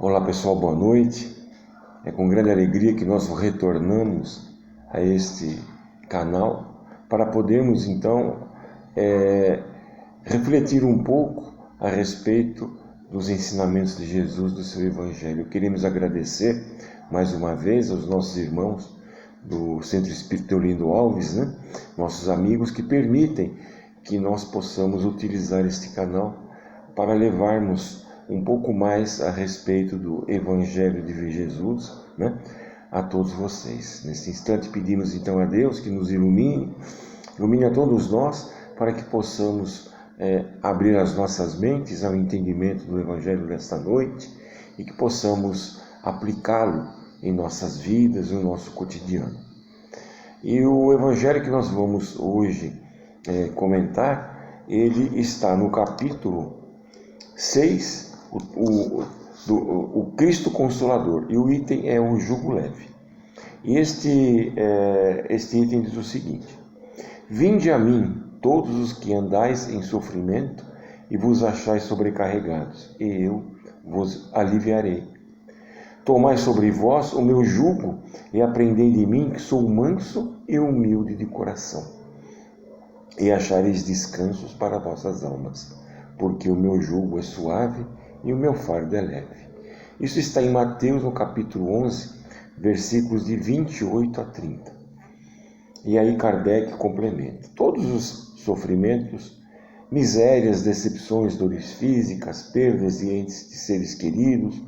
Olá pessoal, boa noite. É com grande alegria que nós retornamos a este canal para podermos então refletir um pouco a respeito dos ensinamentos de Jesus, do seu Evangelho. Queremos agradecer mais uma vez aos nossos irmãos do Centro Espírita Teolindo Alves, nossos amigos que permitem que nós possamos utilizar este canal para levarmos um pouco mais a respeito do Evangelho de Jesus, a todos vocês. Nesse instante pedimos então a Deus que nos ilumine a todos nós, para que possamos abrir as nossas mentes ao entendimento do Evangelho desta noite e que possamos aplicá-lo em nossas vidas, no nosso cotidiano. E o Evangelho que nós vamos hoje comentar, ele está no capítulo 6, o Cristo Consolador, e o item é o jugo leve. E este item diz o seguinte: Vinde a mim, todos os que andais em sofrimento e vos achais sobrecarregados, e eu vos aliviarei. Tomai sobre vós o meu jugo e aprendei de mim, que sou manso e humilde de coração, e achareis descansos para vossas almas, porque o meu jugo é suave e o meu fardo é leve. Isso está em Mateus, no capítulo 11, versículos de 28 a 30. E aí Kardec complementa: todos os sofrimentos, misérias, decepções, dores físicas, perdas de entes de seres queridos,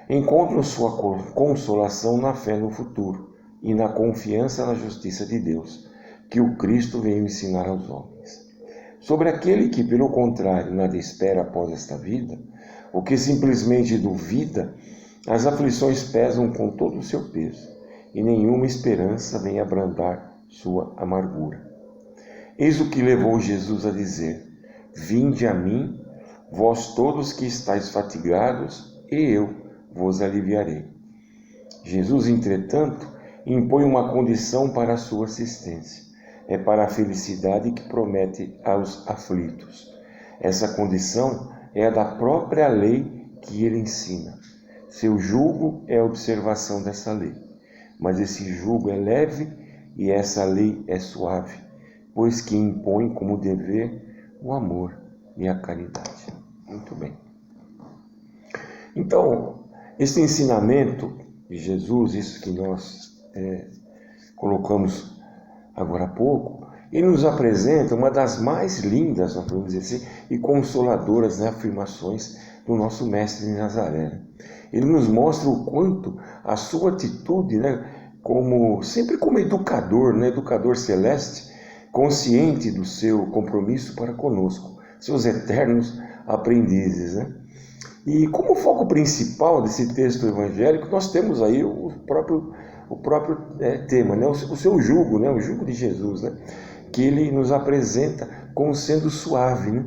encontram sua consolação na fé no futuro e na confiança na justiça de Deus, que o Cristo veio ensinar aos homens. Sobre aquele que, pelo contrário, nada espera após esta vida, ou que simplesmente duvida, as aflições pesam com todo o seu peso, e nenhuma esperança vem abrandar sua amargura. Eis o que levou Jesus a dizer: Vinde a mim, vós todos que estáis fatigados, e eu vos aliviarei. Jesus, entretanto, impõe uma condição para a sua assistência. É para a felicidade que promete aos aflitos. Essa condição é a da própria lei que ele ensina. Seu jugo é a observação dessa lei, mas esse jugo é leve e essa lei é suave, pois que impõe como dever o amor e a caridade. Muito bem. Então, esse ensinamento de Jesus, isso que nós colocamos agora há pouco, ele nos apresenta uma das mais lindas, nós podemos dizer assim, e consoladoras afirmações do nosso Mestre de Nazaré. Ele nos mostra o quanto a sua atitude, sempre como educador, educador celeste, consciente do seu compromisso para conosco, seus eternos aprendizes. E como foco principal desse texto evangélico, nós temos aí o próprio tema, o seu jugo, o jugo de Jesus, que ele nos apresenta como sendo suave.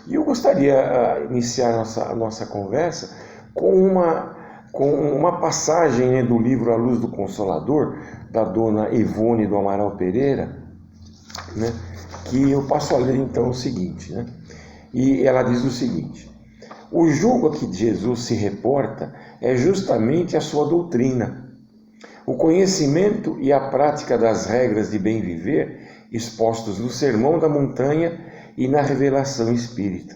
E eu gostaria de iniciar a nossa conversa com uma passagem do livro A Luz do Consolador, da dona Ivone do Amaral Pereira, que eu passo a ler então o seguinte, e ela diz o seguinte: o jugo a que Jesus se reporta é justamente a sua doutrina, o conhecimento e a prática das regras de bem viver expostos no Sermão da Montanha e na Revelação Espírita.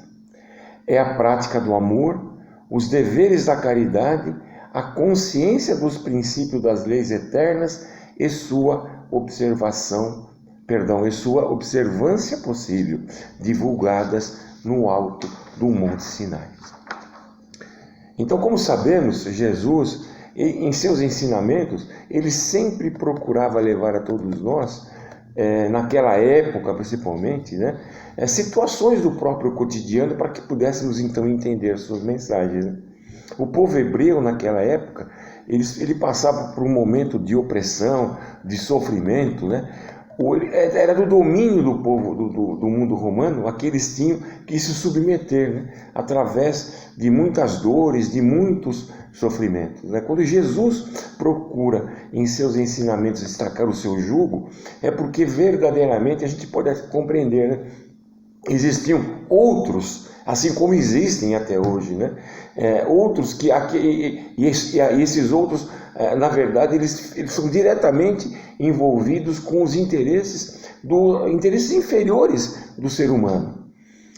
É a prática do amor, os deveres da caridade, a consciência dos princípios das leis eternas e sua observância possível, divulgadas no alto do Monte Sinai. Então, como sabemos, Jesus, em seus ensinamentos, ele sempre procurava levar a todos nós, naquela época principalmente, situações do próprio cotidiano para que pudéssemos então entender suas mensagens. O povo hebreu naquela época, ele passava por um momento de opressão, de sofrimento, era do domínio do povo do mundo romano, aqueles tinham que se submeter, através de muitas dores, de muitos sofrimentos. Quando Jesus procura em seus ensinamentos destacar o seu jugo, é porque verdadeiramente a gente pode compreender, existiam outros assim como existem até hoje, né? Outros e esses outros, na verdade, eles são diretamente envolvidos com os interesses inferiores do ser humano.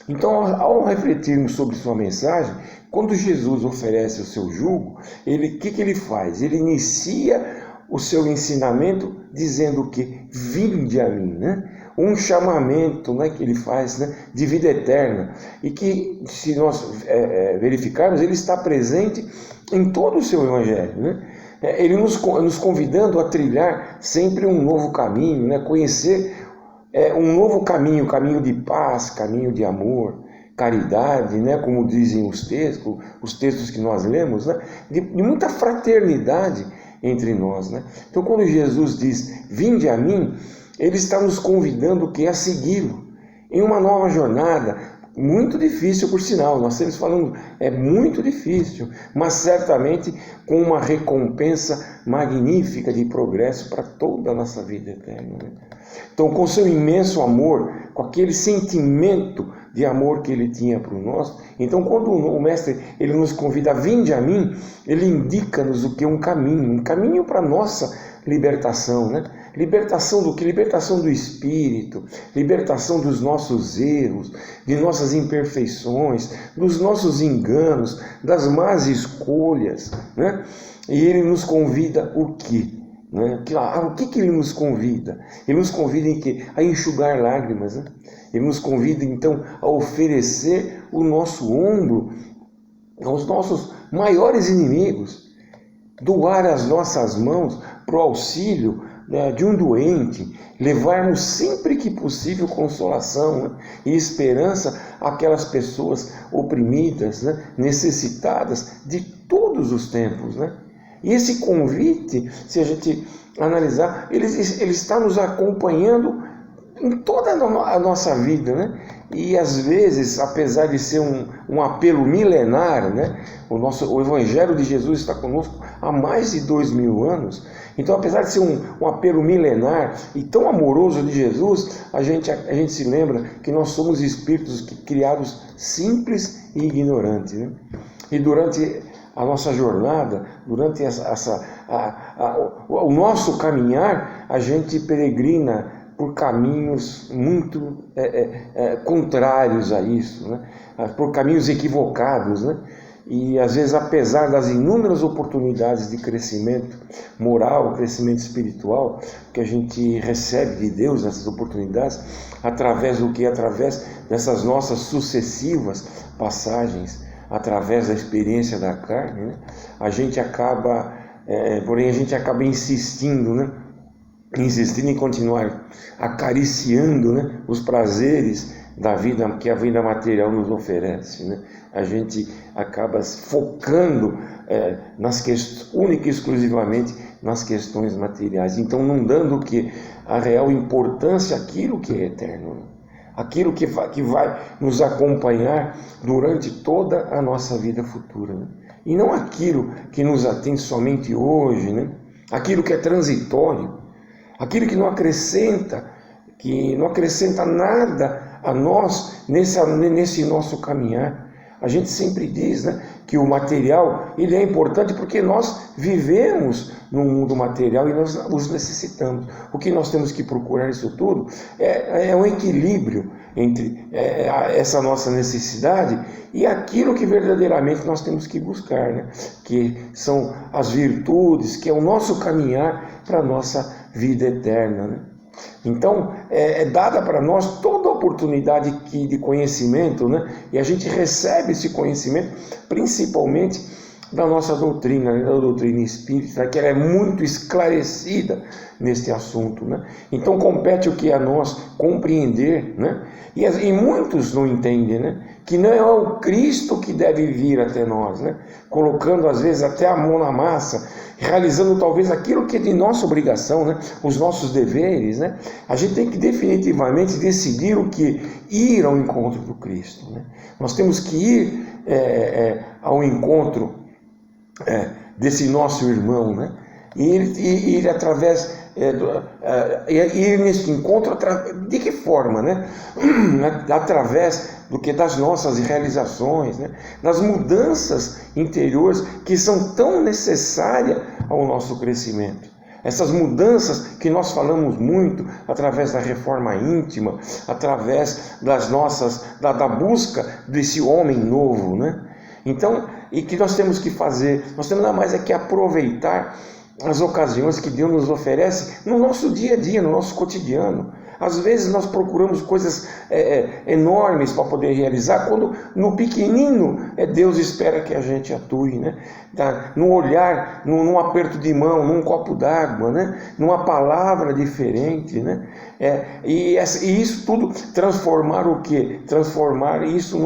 Então, ao refletirmos sobre sua mensagem, quando Jesus oferece o seu jugo, o que ele faz? Ele inicia o seu ensinamento dizendo que vinde a mim, né? Um chamamento, né, que ele faz, né, de vida eterna, e que, se nós verificarmos, ele está presente em todo o seu evangelho, né? Ele nos convidando a trilhar sempre um novo caminho, né? Conhecer um novo caminho, caminho de paz, caminho de amor, caridade, né? Como dizem os textos que nós lemos, né? De muita fraternidade entre nós, né? Então, quando Jesus diz, vinde a mim, ele está nos convidando a segui-lo em uma nova jornada, muito difícil por sinal, nós estamos falando, é muito difícil, mas certamente com uma recompensa magnífica de progresso para toda a nossa vida eterna, né? Então, com seu imenso amor, com aquele sentimento de amor que ele tinha por nós, então quando o Mestre ele nos convida, vinde a mim, ele indica-nos o que é um caminho para a nossa libertação, né? Libertação do que? Libertação do espírito, libertação dos nossos erros, de nossas imperfeições, dos nossos enganos, das más escolhas, né? E ele nos convida o quê? Né? O que ele nos convida? Ele nos convida a enxugar lágrimas, né? Ele nos convida então a oferecer o nosso ombro aos nossos maiores inimigos, doar as nossas mãos para o auxílio, né, de um doente, levarmos sempre que possível consolação, né, e esperança àquelas pessoas oprimidas, né, necessitadas de todos os tempos, né? E esse convite, se a gente analisar, ele está nos acompanhando em toda a nossa vida, né? E às vezes, apesar de ser um apelo milenar, né? O Evangelho de Jesus está conosco há mais de 2000 anos. Então, apesar de ser um apelo milenar e tão amoroso de Jesus, a gente se lembra que nós somos espíritos criados simples e ignorantes, né? E durante a nossa jornada, durante o nosso caminhar, a gente peregrina por caminhos muito contrários a isso, né? Por caminhos equivocados, né? E às vezes, apesar das inúmeras oportunidades de crescimento moral, crescimento espiritual, que a gente recebe de Deus, essas oportunidades, através do que? Através dessas nossas sucessivas passagens, através da experiência da carne, né? A gente acaba, porém a gente acaba insistindo, né? Insistindo em continuar acariciando, né, os prazeres da vida que a vida material nos oferece, né? A gente acaba focando única e exclusivamente nas questões materiais, então não dando o que? A real importância àquilo que é eterno, né? Aquilo que vai nos acompanhar durante toda a nossa vida futura, né? E não aquilo que nos atende somente hoje, né? Aquilo que é transitório, aquilo que não acrescenta nada a nós nesse nosso caminhar. A gente sempre diz, né, que o material ele é importante porque nós vivemos no mundo material e nós os necessitamos. O que nós temos que procurar isso tudo é um equilíbrio entre essa nossa necessidade e aquilo que verdadeiramente nós temos que buscar, né? Que são as virtudes, que é o nosso caminhar para a nossa vida eterna, né? Então, é dada para nós toda a oportunidade de conhecimento, né? E a gente recebe esse conhecimento principalmente da nossa doutrina, né? Da doutrina espírita, que ela é muito esclarecida neste assunto, né? Então, compete o que? A nós compreender, né? E muitos não entendem, né? Que não é o Cristo que deve vir até nós, né? Colocando às vezes até a mão na massa, realizando talvez aquilo que é de nossa obrigação, né? Os nossos deveres, né? A gente tem que definitivamente decidir o que? Ir ao encontro do Cristo, né? Nós temos que ir ao encontro desse nosso irmão, né? E ir através ir nesse encontro de que forma, né? Através das nossas realizações, né? Das mudanças interiores que são tão necessárias ao nosso crescimento. Essas mudanças que nós falamos muito através da reforma íntima, através da busca desse homem novo, né? Então, e que nós temos que fazer, nós temos nada mais é que aproveitar as ocasiões que Deus nos oferece no nosso dia a dia, no nosso cotidiano. Às vezes nós procuramos coisas enormes para poder realizar, quando no pequenino Deus espera que a gente atue, né? No olhar, num aperto de mão, num copo d'água, né? Numa palavra diferente, né? E isso tudo transformar o quê? Transformar isso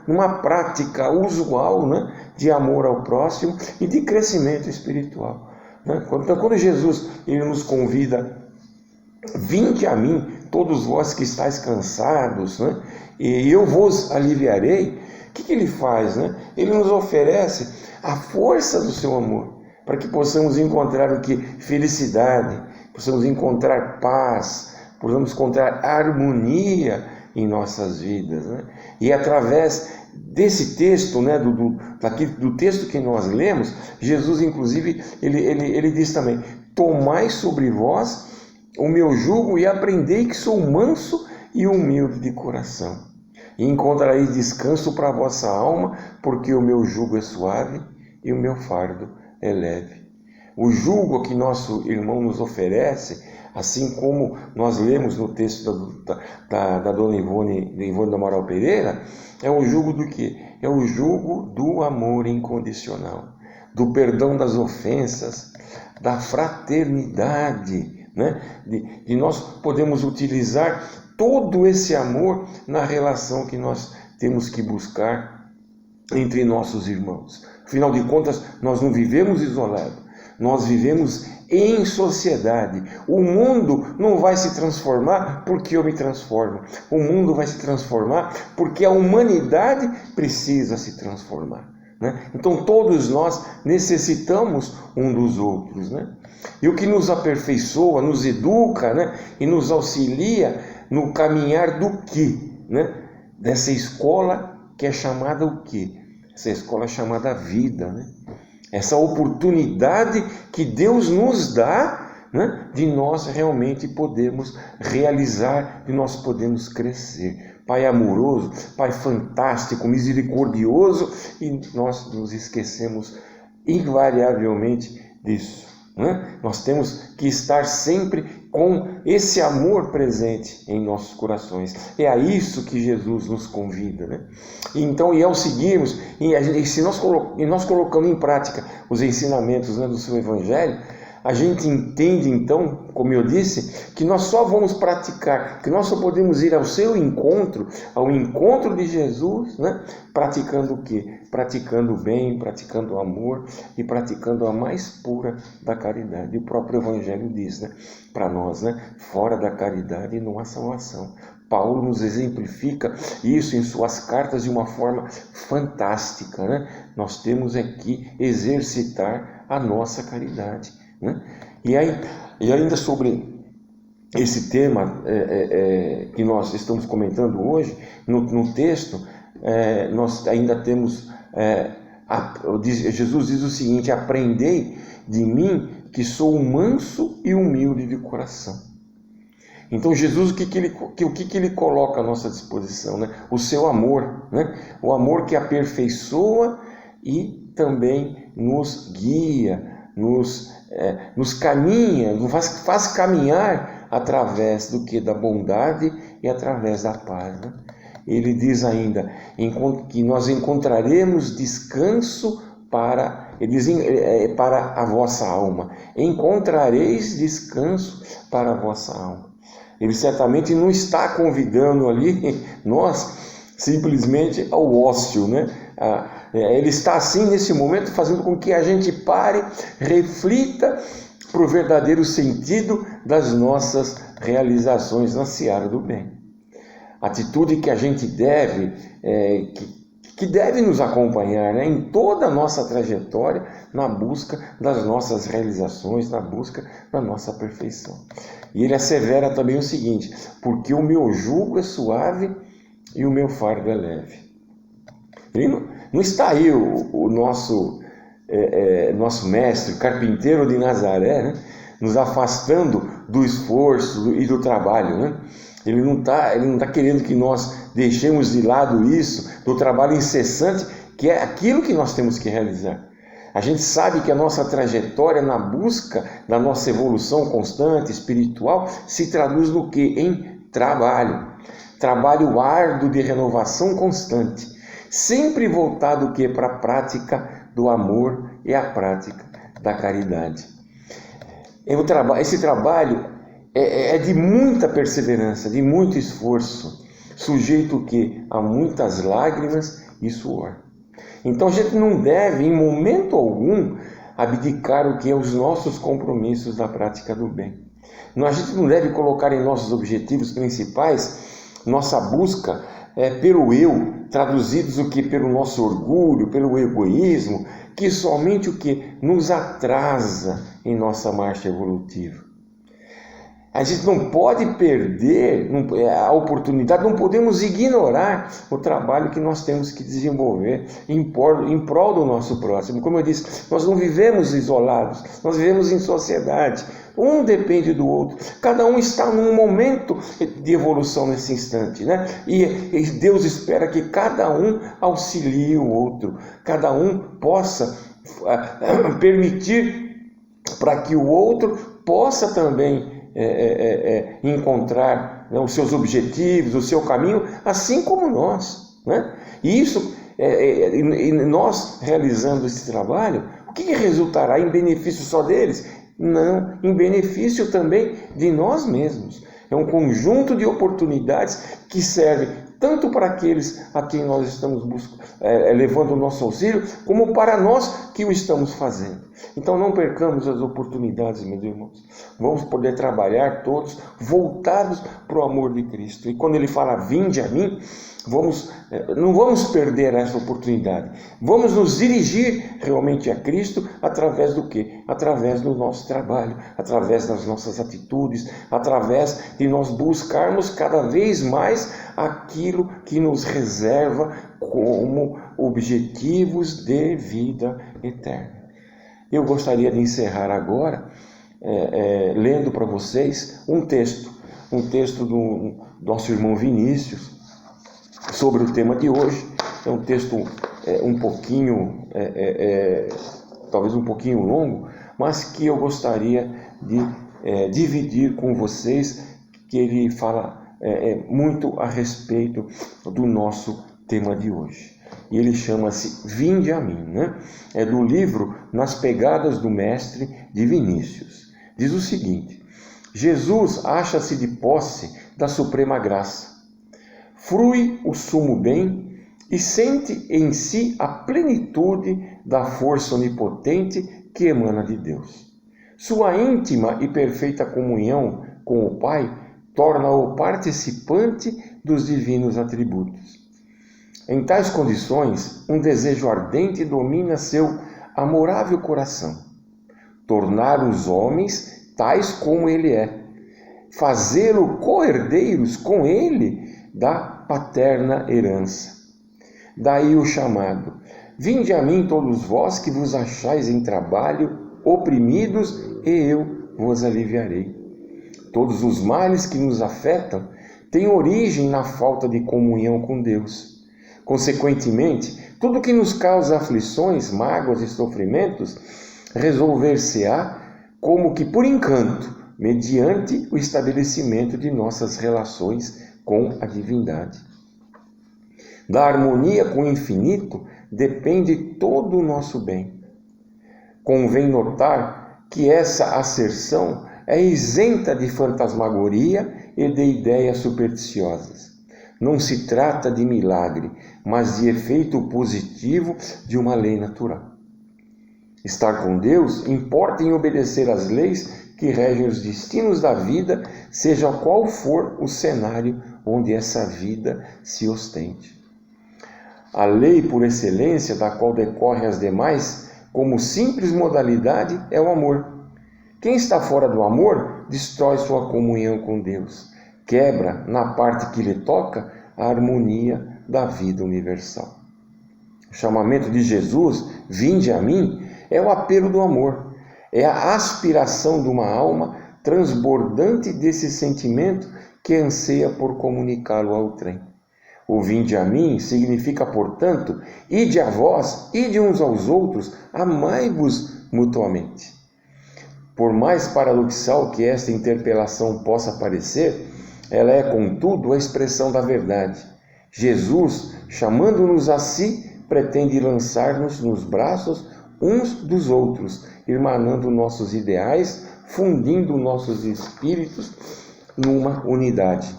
numa prática usual, né? De amor ao próximo e de crescimento espiritual. Então, quando Jesus ele nos convida, vinde a mim, todos vós que estáis cansados, né? E eu vos aliviarei. O que ele faz, né? Ele nos oferece a força do seu amor, para que possamos encontrar o que? Felicidade, possamos encontrar paz, possamos encontrar harmonia em nossas vidas, né? E através desse texto, né, do texto que nós lemos, Jesus, inclusive, ele diz também: tomai sobre vós o meu jugo e aprendei que sou manso e humilde de coração, e encontrareis descanso para a vossa alma, porque o meu jugo é suave e o meu fardo é leve. O jugo que nosso irmão nos oferece, assim como nós lemos no texto da dona Ivone do Amaral Pereira, é o jugo do quê? É o jugo do amor incondicional, do perdão das ofensas, da fraternidade, né? De nós podemos utilizar todo esse amor na relação que nós temos que buscar entre nossos irmãos. Afinal de contas, nós não vivemos isolados, nós vivemos em sociedade. O mundo não vai se transformar porque eu me transformo. O mundo vai se transformar porque a humanidade precisa se transformar, né? Então todos nós necessitamos um dos outros, né? E o que nos aperfeiçoa, nos educa, né? E nos auxilia no caminhar do quê, né? Dessa escola que é chamada o quê? Essa escola é chamada vida, né? Essa oportunidade que Deus nos dá, né, de nós realmente podermos realizar, de nós podermos crescer. Pai amoroso, Pai fantástico, misericordioso, e nós nos esquecemos invariavelmente disso, né? Nós temos que estar sempre com esse amor presente em nossos corações. É a isso que Jesus nos convida, né? Então, e ao seguirmos, se nós colocamos em prática os ensinamentos, né, do seu Evangelho, a gente entende então, como eu disse, que nós só vamos praticar, que nós só podemos ir ao seu encontro, ao encontro de Jesus, né? Praticando o quê? Praticando o bem, praticando o amor e praticando a mais pura da caridade. E o próprio Evangelho diz, né, para nós, né, fora da caridade não há salvação. Paulo nos exemplifica isso em suas cartas de uma forma fantástica, né? Nós temos aqui exercitar a nossa caridade, né? E ainda sobre esse tema que nós estamos comentando hoje, no texto, nós ainda temos, Jesus diz o seguinte: aprendei de mim que sou manso e humilde de coração. Então Jesus, o que ele coloca à nossa disposição, né? O seu amor, né? O amor que aperfeiçoa e também nos guia, nos caminha, nos faz caminhar através do que? Da bondade e através da paz, né? Ele diz ainda que nós encontraremos descanso para a vossa alma. Encontrareis descanso para a vossa alma. Ele certamente não está convidando ali nós simplesmente ao ócio, né? Ele está assim nesse momento fazendo com que a gente pare, reflita para o verdadeiro sentido das nossas realizações na seara do bem. Atitude que a gente deve, que deve nos acompanhar, né, em toda a nossa trajetória, na busca das nossas realizações, na busca da nossa perfeição. E ele assevera também o seguinte: porque o meu jugo é suave e o meu fardo é leve. Ele não está aí o nosso mestre, carpinteiro de Nazaré, né, nos afastando do esforço e do trabalho, né? Ele não está querendo que nós deixemos de lado isso, do trabalho incessante, que é aquilo que nós temos que realizar. A gente sabe que a nossa trajetória na busca da nossa evolução constante, espiritual, se traduz no quê? Em trabalho. Trabalho árduo de renovação constante, sempre voltado o quê? Para a prática do amor e a prática da caridade. Esse trabalho é de muita perseverança, de muito esforço, sujeito o quê? A muitas lágrimas e suor. Então a gente não deve, em momento algum, abdicar o que é os nossos compromissos da prática do bem. A gente não deve colocar em nossos objetivos principais nossa busca pelo eu, traduzidos o que? Pelo nosso orgulho, pelo egoísmo, que somente o que? Nos atrasa em nossa marcha evolutiva. A gente não pode perder a oportunidade, não podemos ignorar o trabalho que nós temos que desenvolver em prol do nosso próximo. Como eu disse, nós não vivemos isolados, nós vivemos em sociedade. Um depende do outro. Cada um está num momento de evolução nesse instante, né? E Deus espera que cada um auxilie o outro, cada um possa permitir para que o outro possa também encontrar, né, os seus objetivos, o seu caminho, assim como nós, né? E isso, nós realizando esse trabalho, o que resultará em benefício só deles? Não, em benefício também de nós mesmos. É um conjunto de oportunidades que servem tanto para aqueles a quem nós estamos levando o nosso auxílio, como para nós que o estamos fazendo. Então não percamos as oportunidades, meus irmãos. Vamos poder trabalhar todos voltados para o amor de Cristo. E quando ele fala, vinde a mim, não vamos perder essa oportunidade. Vamos nos dirigir realmente a Cristo através do quê? Através do nosso trabalho, através das nossas atitudes, através de nós buscarmos cada vez mais aquilo que nos reserva como objetivos de vida eterna. Eu gostaria de encerrar agora lendo para vocês um texto do nosso irmão Vinícius, sobre o tema de hoje. É um texto um pouquinho, talvez um pouquinho longo, mas que eu gostaria de dividir com vocês, que ele fala muito a respeito do nosso tema de hoje. E ele chama-se Vinde a mim, né? É do livro Nas Pegadas do Mestre, de Vinícius. Diz o seguinte: Jesus acha-se de posse da suprema graça, frui o sumo bem e sente em si a plenitude da força onipotente que emana de Deus. Sua íntima e perfeita comunhão com o Pai torna-o participante dos divinos atributos. Em tais condições, um desejo ardente domina seu amorável coração: tornar os homens tais como ele é, fazê-lo co-herdeiros com ele da paterna herança. Daí o chamado: vinde a mim todos vós que vos achais em trabalho, oprimidos, e eu vos aliviarei. Todos os males que nos afetam têm origem na falta de comunhão com Deus. Consequentemente, tudo que nos causa aflições, mágoas e sofrimentos resolver-se-á como que por encanto, mediante o estabelecimento de nossas relações com a divindade. Da harmonia com o infinito depende todo o nosso bem. Convém notar que essa asserção é isenta de fantasmagoria e de ideias supersticiosas. Não se trata de milagre, mas de efeito positivo de uma lei natural. Estar com Deus importa em obedecer às leis que regem os destinos da vida, seja qual for o cenário onde essa vida se ostente. A lei por excelência, da qual decorrem as demais, como simples modalidade, é o amor. Quem está fora do amor destrói sua comunhão com Deus, quebra, na parte que lhe toca, a harmonia da vida universal. O chamamento de Jesus, vinde a mim, é o apelo do amor, é a aspiração de uma alma transbordante desse sentimento que anseia por comunicá-lo ao outrem. O vinde a mim significa, portanto, ide a vós, ide uns aos outros, amai-vos mutuamente. Por mais paradoxal que esta interpelação possa parecer, ela é, contudo, a expressão da verdade. Jesus, chamando-nos a si, pretende lançar-nos nos braços uns dos outros, irmanando nossos ideais, fundindo nossos espíritos numa unidade.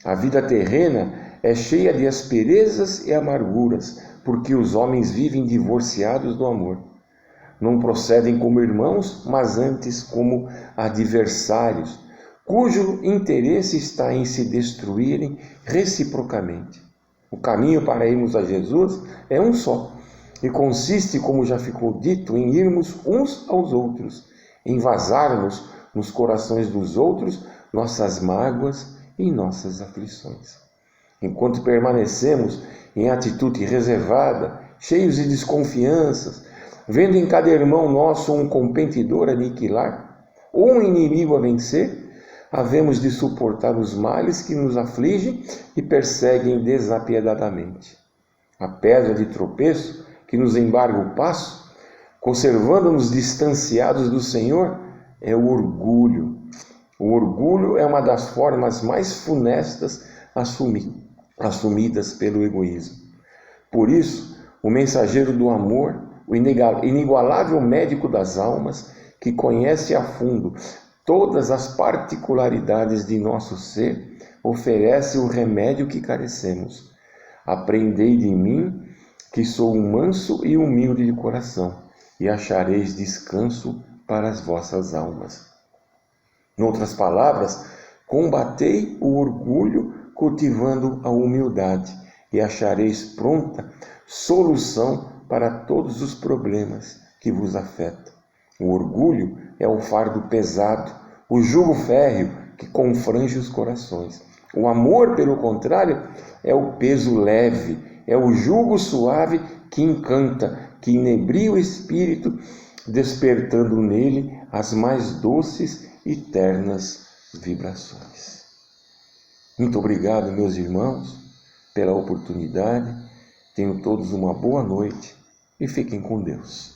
A vida terrena é cheia de asperezas e amarguras, porque os homens vivem divorciados do amor. Não procedem como irmãos, mas antes como adversários, cujo interesse está em se destruírem reciprocamente. O caminho para irmos a Jesus é um só, e consiste, como já ficou dito, em irmos uns aos outros, em vazarmos nos corações dos outros nossas mágoas e nossas aflições. Enquanto permanecemos em atitude reservada, cheios de desconfianças, vendo em cada irmão nosso um competidor a aniquilar, ou um inimigo a vencer, havemos de suportar os males que nos afligem e perseguem desapiedadamente. A pedra de tropeço que nos embarga o passo, conservando-nos distanciados do Senhor, é o orgulho. O orgulho é uma das formas mais funestas assumidas pelo egoísmo. Por isso, o mensageiro do amor, o inigualável médico das almas, que conhece a fundo todas as particularidades de nosso ser, oferece o remédio que carecemos. Aprendei de mim, que sou manso e humilde de coração, e achareis descanso para as vossas almas. Em outras palavras, combatei o orgulho cultivando a humildade, e achareis pronta solução para todos os problemas que vos afetam. O orgulho é o fardo pesado, o jugo férreo que confrange os corações. O amor, pelo contrário, é o peso leve, é o jugo suave que encanta, que inebria o espírito, despertando nele as mais doces e ternas vibrações. Muito obrigado, meus irmãos, pela oportunidade. Tenham todos uma boa noite e fiquem com Deus.